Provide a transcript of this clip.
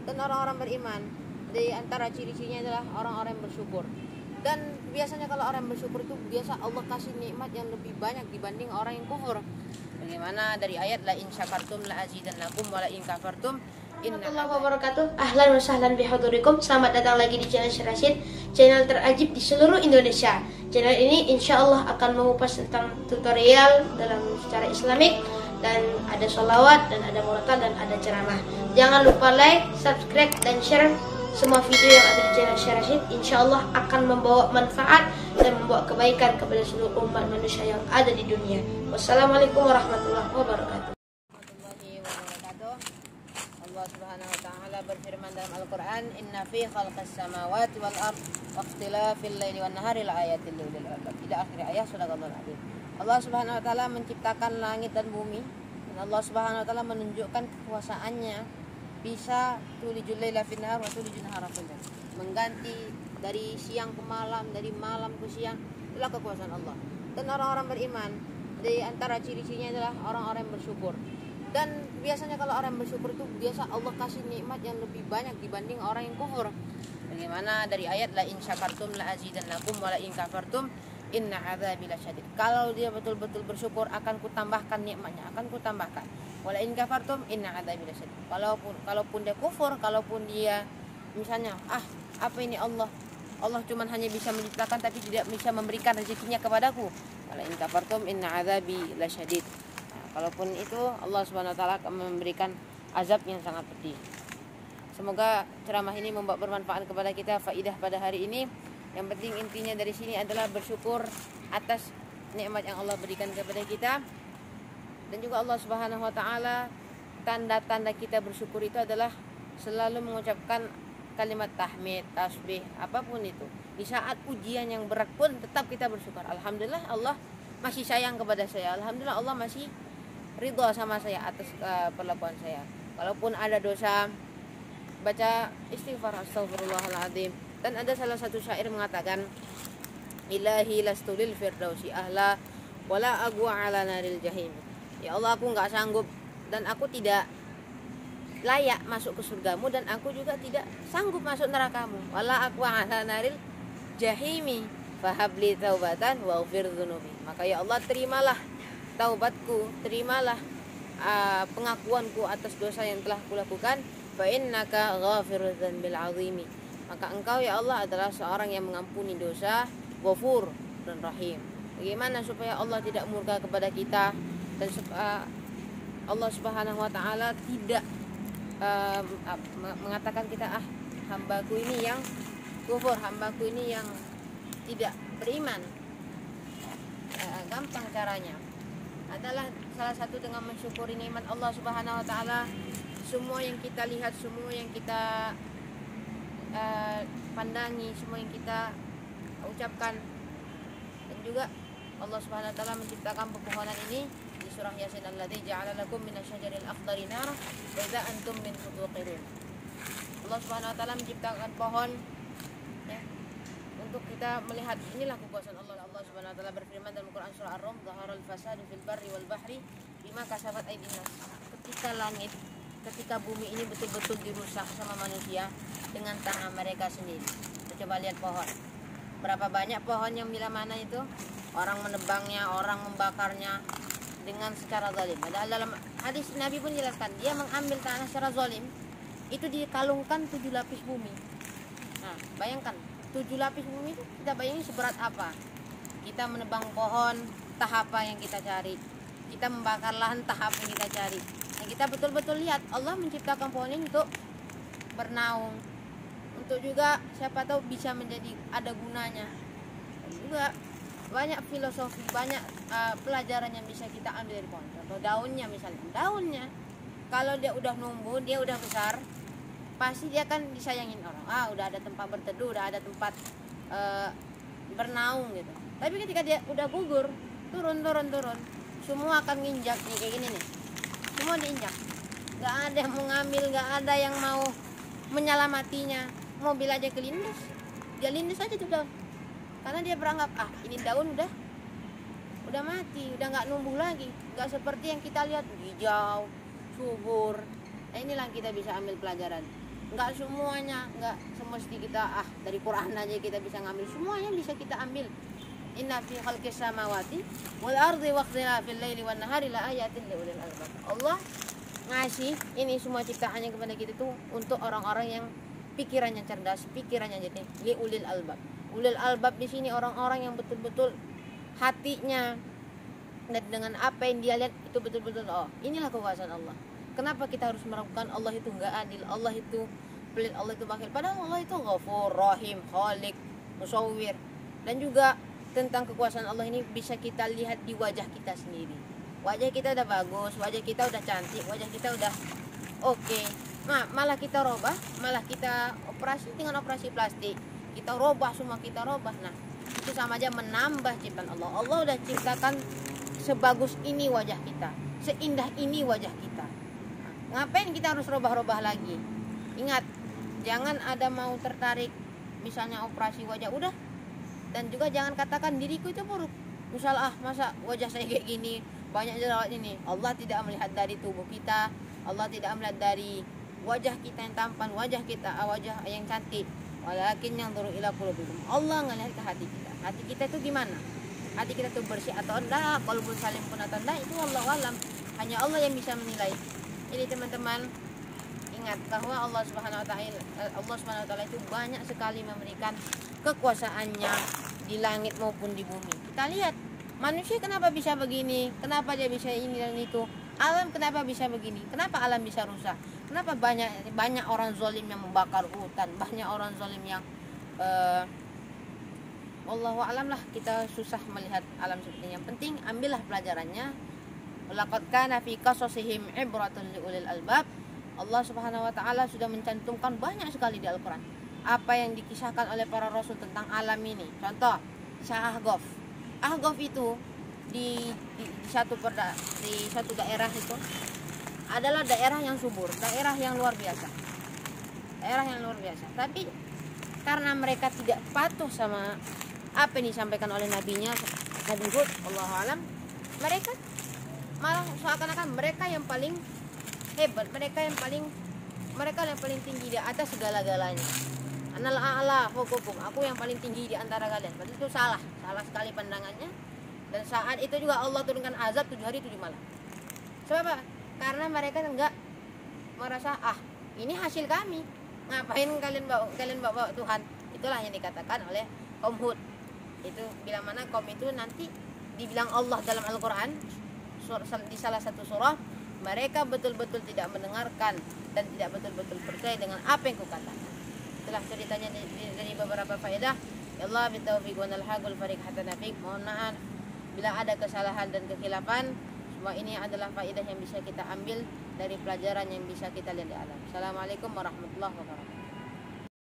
Dan orang-orang beriman, di antara ciri-cirinya adalah orang-orang yang bersyukur. Dan biasanya kalau orang yang bersyukur itu biasa Allah kasih nikmat yang lebih banyak dibanding orang yang kufur. Bagaimana dari ayat la in syakartum la azidannakum wa la in kafartum Warahmatullahi wabarakatuh. Ahlan wa sahlan bihadurikum. Selamat datang lagi di channel Syekh Rashid, channel terajib di seluruh Indonesia. Channel ini insya Allah akan mengupas tentang tutorial dalam secara Islamik, dan ada sholawat, dan ada murotal, dan ada ceramah. Jangan lupa like, subscribe, dan share semua video yang ada di channel Syekh Rashid. Insya Allah akan membawa manfaat dan membawa kebaikan kepada seluruh umat manusia yang ada di dunia. Wassalamualaikum warahmatullahi wabarakatuh. Allah Subhanahu wa taala berfirman dalam Al-Qur'an, "Inna fi khalqis samawati wal ard wa ikhtilafil laili wan nahari laayatil liulil albab." Ila akhir ayat sadaqallahul azim. Allah Subhanahu wa taala menciptakan langit dan bumi, dan Allah Subhanahu wa taala menunjukkan kekuasaannya bisa tulijul laila fin nahar wa tulijun nahara fil lail. Mengganti dari siang ke malam, dari malam ke siang. Itulah kekuasaan Allah. Dan orang-orang beriman, di antara ciri-cirinya adalah orang-orang yang bersyukur. Dan biasanya kalau orang yang bersyukur itu biasa Allah kasih nikmat yang lebih banyak dibanding orang yang kufur. Bagaimana dari ayat la in syakartum la azidannakum wa la in kafartum inna adzabi lasyadid. Kalau dia betul-betul bersyukur akan kutambahkan nikmatnya, akan kutambahkan. Wa la in kafartum inna adzabi lasyadid. Kalaupun dia kufur, kalaupun dia misalnya apa ini Allah cuma hanya bisa menciptakan tapi tidak bisa memberikan rezekinya kepadaku. Wa la in kafartum inna adzabi lasyadid. Kalaupun itu Allah Subhanahu wa taala akan memberikan azab yang sangat pedih. Semoga ceramah ini membawa bermanfaat kepada kita, faidah pada hari ini. Yang penting intinya dari sini adalah bersyukur atas nikmat yang Allah berikan kepada kita. Dan juga Allah Subhanahu wa taala, tanda-tanda kita bersyukur itu adalah selalu mengucapkan kalimat tahmid, tasbih, apapun itu. Di saat ujian yang berat pun tetap kita bersyukur. Alhamdulillah Allah masih sayang kepada saya. Alhamdulillah Allah masih ridha sama saya atas perlakuan saya. Kalaupun ada dosa, baca istighfar, astagfirullahaladzim. Dan ada salah satu syair mengatakan, ilahi lastulil firdausi ahla wala agwa ala naril jahim. Ya Allah, aku gak sanggup dan aku tidak layak masuk ke surgamu, dan aku juga tidak sanggup masuk nerakamu. Wala agwa ala naril jahimi fahabli taubatan wa ghfir dzunubi. Maka ya Allah, terimalah taubatku, terimalah pengakuanku atas dosa yang telah kulakukan. Fa innaka ghafirudz dzambil azimi. Maka engkau ya Allah adalah seorang yang mengampuni dosa, Ghafur dan Rahim. Bagaimana supaya Allah tidak murka kepada kita, dan Allah Subhanahu wa taala tidak mengatakan kita hambaku ini yang kufur, hambaku ini yang tidak beriman. Gampang caranya adalah salah satu dengan mensyukuri nikmat Allah Subhanahu wa taala. Semua yang kita lihat, semua yang kita pandangi, semua yang kita ucapkan, dan juga Allah Subhanahu wa taala menciptakan pepohonan ini di surah Yasin, alladzi ja'ala lakum minasyajaril akhdari nara wa idza antum min tuqirun. Allah Subhanahu wa taala menciptakan pohon ya, untuk kita melihat. Inilah kekuasaan Allah. Allah Subhanahu wa taala berfirman dalam Quran surah Ar-Rum, "Zaharal fasadu fil barri wal bahri bima kasabat aydin nas." Ketika bumi ini betul-betul dirusak sama manusia dengan tangan mereka sendiri. Coba lihat pohon. Berapa banyak pohon yang bila mana itu orang menebangnya, orang membakarnya dengan secara zalim. Padahal dalam hadis Nabi pun jelaskan, dia mengambil tanah secara zalim, itu dikalungkan 7 lapis bumi. Nah, bayangkan 7 lapis bumi itu, kita bayangin seberat apa. Kita menebang pohon, tahap apa yang kita cari. Kita membakar lahan, tahap yang kita cari. Nah, kita betul-betul lihat Allah menciptakan pohon ini untuk bernaung, untuk juga siapa tahu bisa menjadi ada gunanya. Dan juga banyak filosofi, banyak pelajaran yang bisa kita ambil dari pohon. Contoh daunnya misalnya, daunnya kalau dia udah numbuh, dia udah besar, pasti dia akan disayangin orang. Udah ada tempat berteduh, udah ada tempat bernaung gitu. Tapi ketika dia udah gugur, turun, semua akan nginjak nih, kayak gini nih. Semua diinjak. Gak ada yang mau ngambil, gak ada yang mau menyelamatinya. Mobil aja kelindes, dia lindes aja tuh daun. Karena dia beranggap ini daun udah mati, udah nggak numbuh lagi, nggak seperti yang kita lihat hijau, subur. Nah, inilah kita bisa ambil pelajaran. Nggak semuanya, nggak semesti kita dari Quran aja kita bisa ngambil, semuanya bisa kita ambil. Inna fi khalqis samawati wal ardi wa ikhtilafil laili wan nahari la ayatin liulil albab. Allah ngasih ini semua ciptaannya kepada kita tuh untuk orang-orang yang pikirannya cerdas, pikirannya jadi liulil albab. Ulil albab di sini orang-orang yang betul-betul hatinya dan dengan apa yang dia lihat itu betul-betul inilah kekuasaan Allah. Kenapa kita harus meragukan Allah itu enggak adil, Allah itu pelit, Allah itu bakhil, padahal Allah itu Ghafur, Rahim, Khaliq, Musawwir. Dan juga tentang kekuasaan Allah ini bisa kita lihat di wajah kita sendiri. Wajah kita udah bagus, wajah kita udah cantik, wajah kita udah oke. Malah kita robah, malah kita operasi dengan operasi plastik. Kita robah semua, kita robah. Nah, itu sama aja menambah ciptaan Allah. Allah udah ciptakan sebagus ini wajah kita, seindah ini wajah kita. Ngapain kita harus robah-robah lagi? Ingat, jangan ada mau tertarik misalnya operasi wajah udah. Dan juga jangan katakan diriku itu buruk. Misal masa wajah saya kayak gini, banyak jerawat ini. Allah tidak melihat dari tubuh kita, Allah tidak melihat dari wajah kita yang tampan, wajah kita wajah yang cantik. Walakin yang turun ila qulubikum. Allah ngelihat ke hati kita. Hati kita itu gimana? Hati kita itu bersih atau enggak, qalbun salim pun atau enggak, itu wallahu alam. Hanya Allah yang bisa menilai. Jadi teman-teman ingat bahwa Allah Subhanahu wa taala itu banyak sekali memberikan kekuasaannya di langit maupun di bumi. Kita lihat manusia kenapa bisa begini, kenapa dia bisa ini dan itu. Alam kenapa bisa begini, kenapa alam bisa rusak, kenapa banyak orang zalim yang membakar hutan, banyak orang zalim yang wallahu alam lah, kita susah melihat alam seperti ini. Yang penting ambillah pelajarannya. Laqad kana fi qasasihim ibratun liulil albab. Allah Subhanahu wa taala sudah mencantumkan banyak sekali di Al-Qur'an apa yang dikisahkan oleh para rasul tentang alam ini. Contoh, kisah Ahqaf. Ahqaf itu di satu daerah itu adalah daerah yang subur, daerah yang luar biasa. Daerah yang luar biasa. Tapi karena mereka tidak patuh sama apa yang disampaikan oleh nabinya, Nabi Hud, Allahu alam, mereka malah seakan-akan mereka yang paling hebat, mereka yang paling tinggi di atas segala-galanya. Anal a'la hukum, aku yang paling tinggi di antara kalian. Berarti itu salah sekali pandangannya. Dan saat itu juga Allah turunkan azab 7 hari 7 malam. Sebab apa? Karena mereka enggak merasa ini hasil kami. Ngapain kalian bawa Tuhan? Itulah yang dikatakan oleh kaum Hud. Itu bila mana kaum itu nanti dibilang Allah dalam Al-Qur'an di salah satu surah, mereka betul-betul tidak mendengarkan dan tidak betul-betul percaya dengan apa yang kukatakan. Itulah ceritanya dari beberapa faedah. Ya Allah bitaufiq wa nalhaqul fariq hatta nafiq. Mohon maaf bila ada kesalahan dan kekhilafan. Semua ini adalah faedah yang bisa kita ambil dari pelajaran yang bisa kita lihat di alam. Assalamualaikum warahmatullahi wabarakatuh.